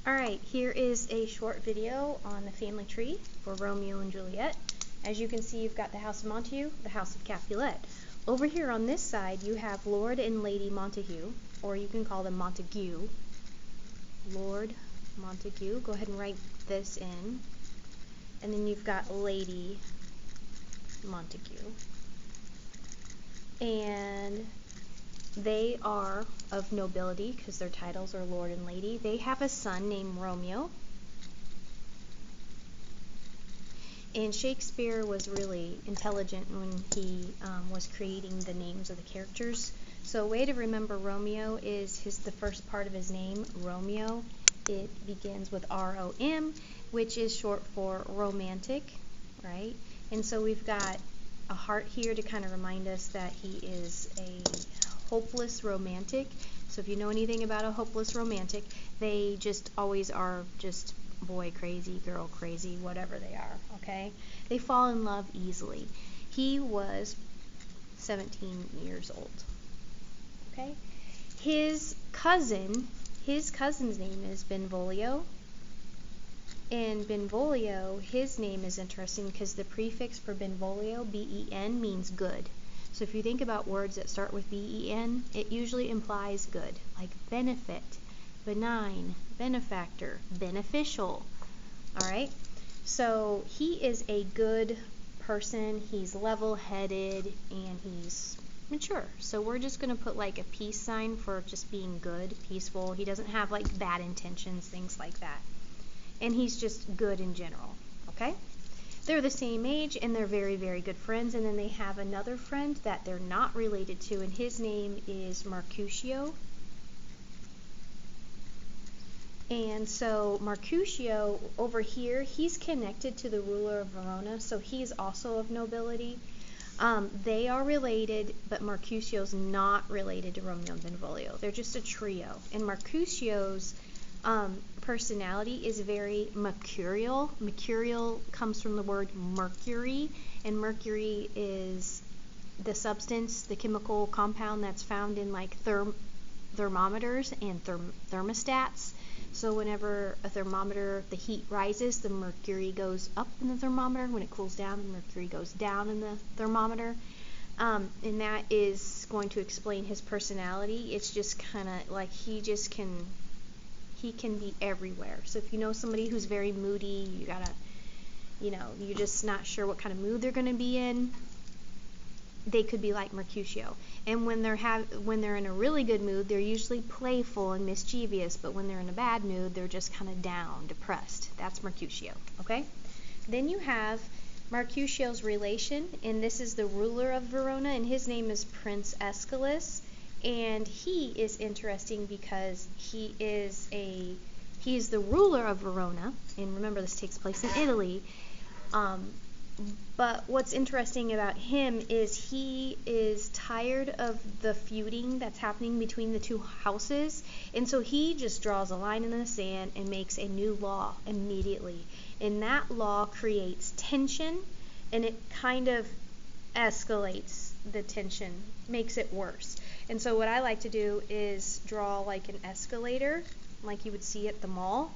Alright, here is a short video on the family tree for Romeo and Juliet. As you can see, you've got the House of Montague, the House of Capulet. Over here on this side, you have Lord and Lady Montague, or you can call them Montague. Lord Montague. Go ahead and write this in. And then you've got Lady Montague. And they are of nobility because their titles are Lord and Lady. They have a son named Romeo. And Shakespeare was really intelligent when he was creating the names of the characters. So a way to remember Romeo is the first part of his name, Romeo. It begins with R-O-M, which is short for romantic, right? And so we've got a heart here to kind of remind us that he is a hopeless romantic. So if you know anything about a hopeless romantic, they just always are just boy crazy, girl crazy, whatever they are, okay? They fall in love easily. He was 17 years old, okay? His cousin's name is Benvolio. And Benvolio, his name is interesting because the prefix for Benvolio, B-E-N, means good. So if you think about words that start with B-E-N, it usually implies good, like benefit, benign, benefactor, beneficial. Alright? So he is a good person, he's level-headed, and he's mature. So we're just going to put like a peace sign for just being good, peaceful. He doesn't have like bad intentions, things like that. And he's just good in general, okay? They're the same age and they're very, very good friends. And then they have another friend that they're not related to, and his name is Mercutio. And so Mercutio over here, he's connected to the ruler of Verona, so he's also of nobility. They are related, but Mercutio's not related to Romeo and Benvolio. They're just a trio. And Mercutio's personality is very mercurial. Mercurial comes from the word mercury, and mercury is the substance, the chemical compound that's found in like thermometers and thermostats. So whenever a thermometer, the heat rises, the mercury goes up in the thermometer. When it cools down, the mercury goes down in the thermometer. And that is going to explain his personality. It's just kind of like he can be everywhere. So if you know somebody who's very moody, you gotta, you're just not sure what kind of mood they're going to be in, they could be like Mercutio. And when they're in a really good mood, they're usually playful and mischievous, but when they're in a bad mood, they're just kind of down, depressed. That's Mercutio, okay? Then you have Mercutio's relation, and this is the ruler of Verona, and his name is Prince Aeschylus. And he is interesting because he's the ruler of Verona, and remember this takes place in Italy. But what's interesting about him is he is tired of the feuding that's happening between the two houses, and so he just draws a line in the sand and makes a new law immediately. And that law creates tension, and it kind of escalates the tension, makes it worse. And so what I like to do is draw like an escalator, like you would see at the mall,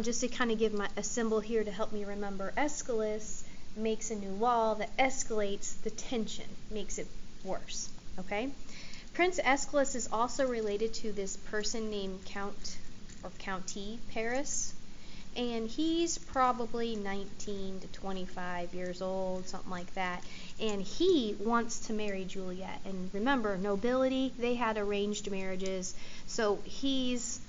just to kind of give a symbol here to help me remember. Aeschylus makes a new law that escalates the tension, makes it worse, okay? Prince Aeschylus is also related to this person named Count or Countess Paris, and he's probably 19 to 25 years old, something like that, and he wants to marry Juliet. And remember, nobility, they had arranged marriages, so he's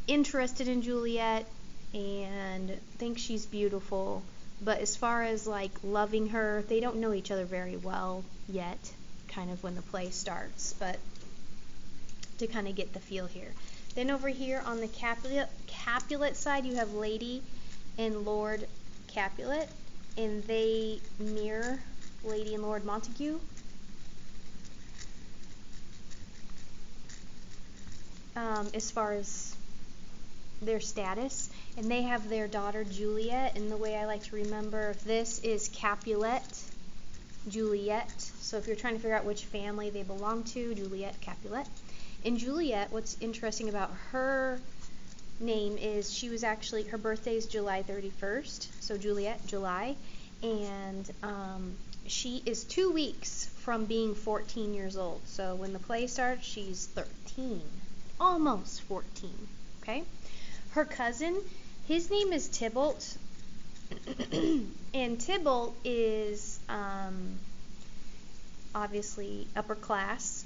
interested in Juliet and thinks she's beautiful, but as far as like loving her, they don't know each other very well yet, kind of when the play starts, but to kind of get the feel here. Then over here on the Capulet side, you have Lady and Lord Capulet, and they mirror Lady and Lord Montague. As far as their status, and they have their daughter Juliet, and the way I like to remember this is Capulet, Juliet. So if you're trying to figure out which family they belong to, Juliet, Capulet. And Juliet, what's interesting about her name is, her birthday is July 31st, so Juliet, July, and she is 2 weeks from being 14 years old. So when the play starts, she's 13, almost 14, okay? Her cousin, his name is Tybalt, and Tybalt is obviously upper class,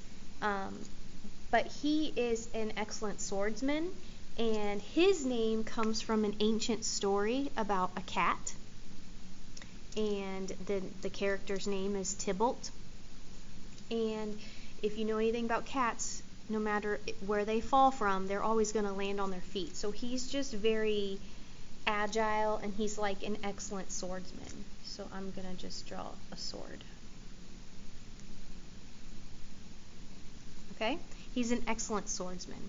but he is an excellent swordsman, and his name comes from an ancient story about a cat, and the character's name is Tybalt. And if you know anything about cats, no matter where they fall from, they're always going to land on their feet. So he's just very agile, and he's like an excellent swordsman. So I'm going to just draw a sword. Okay? He's an excellent swordsman.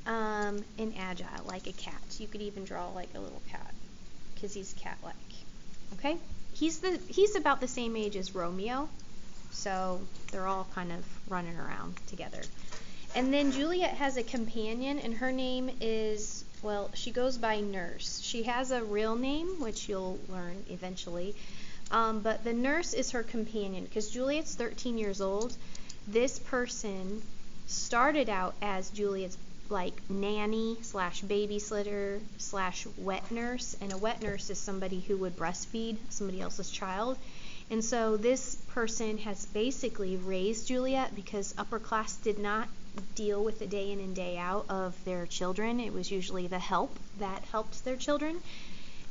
And agile, like a cat. You could even draw like a little cat, because he's cat-like. Okay? He's about the same age as Romeo, so they're all kind of running around together. And then Juliet has a companion, and her name is, well, she goes by Nurse. She has a real name, which you'll learn eventually, but the Nurse is her companion, because Juliet's 13 years old. This person started out as Juliet's like nanny / babysitter / wet nurse, and a wet nurse is somebody who would breastfeed somebody else's child. And so this person has basically raised Juliet, because upper class did not deal with the day in and day out of their children. It was usually the help that helped their children.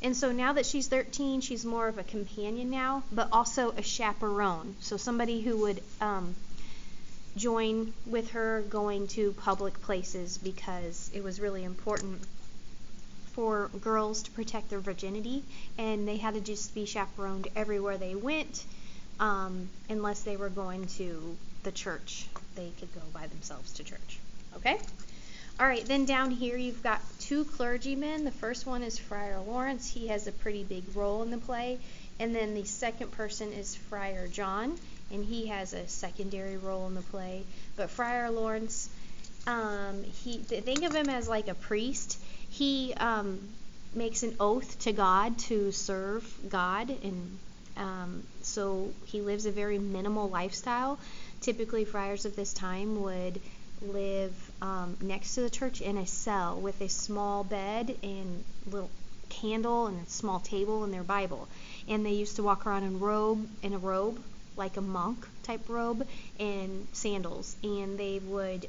And so now that she's 13, she's more of a companion now, but also a chaperone. So somebody who would join with her going to public places, because it was really important for girls to protect their virginity, and they had to just be chaperoned everywhere they went, unless they were going to the church. They could go by themselves to church. Okay? Alright, then down here you've got 2 clergymen. The first one is Friar Lawrence. He has a pretty big role in the play. And then the second person is Friar John, and he has a secondary role in the play. But Friar Lawrence, think of him as like a priest. He makes an oath to God to serve God, and so he lives a very minimal lifestyle. Typically, friars of this time would live next to the church in a cell with a small bed and little candle and a small table and their Bible. And they used to walk around in a robe, like a monk type robe, and sandals. And they would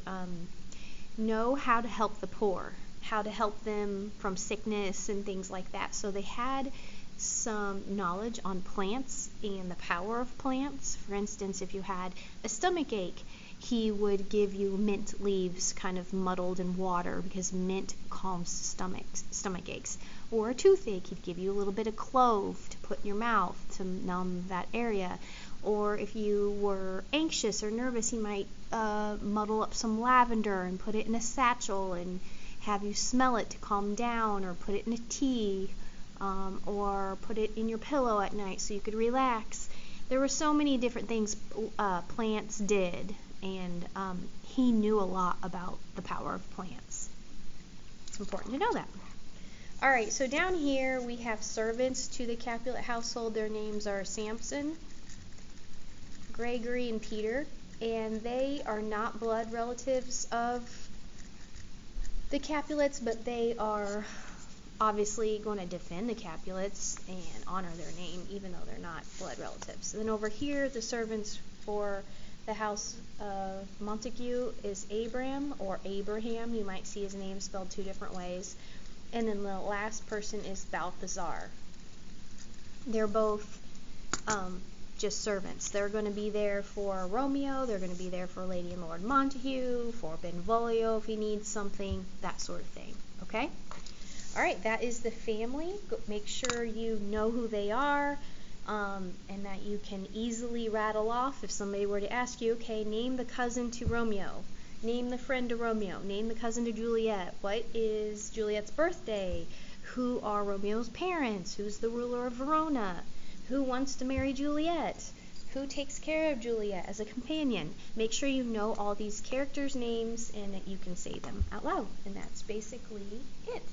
know how to help the poor, how to help them from sickness and things like that. So they had some knowledge on plants and the power of plants. For instance, if you had a stomach ache, he would give you mint leaves kind of muddled in water, because mint calms stomach aches. Or a toothache, he'd give you a little bit of clove to put in your mouth to numb that area. Or if you were anxious or nervous, he might muddle up some lavender and put it in a satchel and have you smell it to calm down, or put it in a tea, or put it in your pillow at night so you could relax. There were so many different things plants did, and he knew a lot about the power of plants. It's important to know that. Alright, so down here we have servants to the Capulet household. Their names are Samson, Gregory, and Peter, and they are not blood relatives of the Capulets, but they are obviously going to defend the Capulets and honor their name, even though they're not blood relatives. And then over here, the servants for the house of Montague is Abram, or Abraham. You might see his name spelled 2 different ways. And then the last person is Balthazar. They're both just servants. They're going to be there for Romeo, they're going to be there for Lady and Lord Montague, for Benvolio if he needs something, that sort of thing. Okay? Alright, that is the family. Make sure you know who they are, and that you can easily rattle off if somebody were to ask you, okay, name the cousin to Romeo, name the friend to Romeo, name the cousin to Juliet, what is Juliet's birthday, who are Romeo's parents, who's the ruler of Verona, who wants to marry Juliet, Who takes care of Juliet as a companion? Make sure you know all these characters' names and that you can say them out loud. And that's basically it.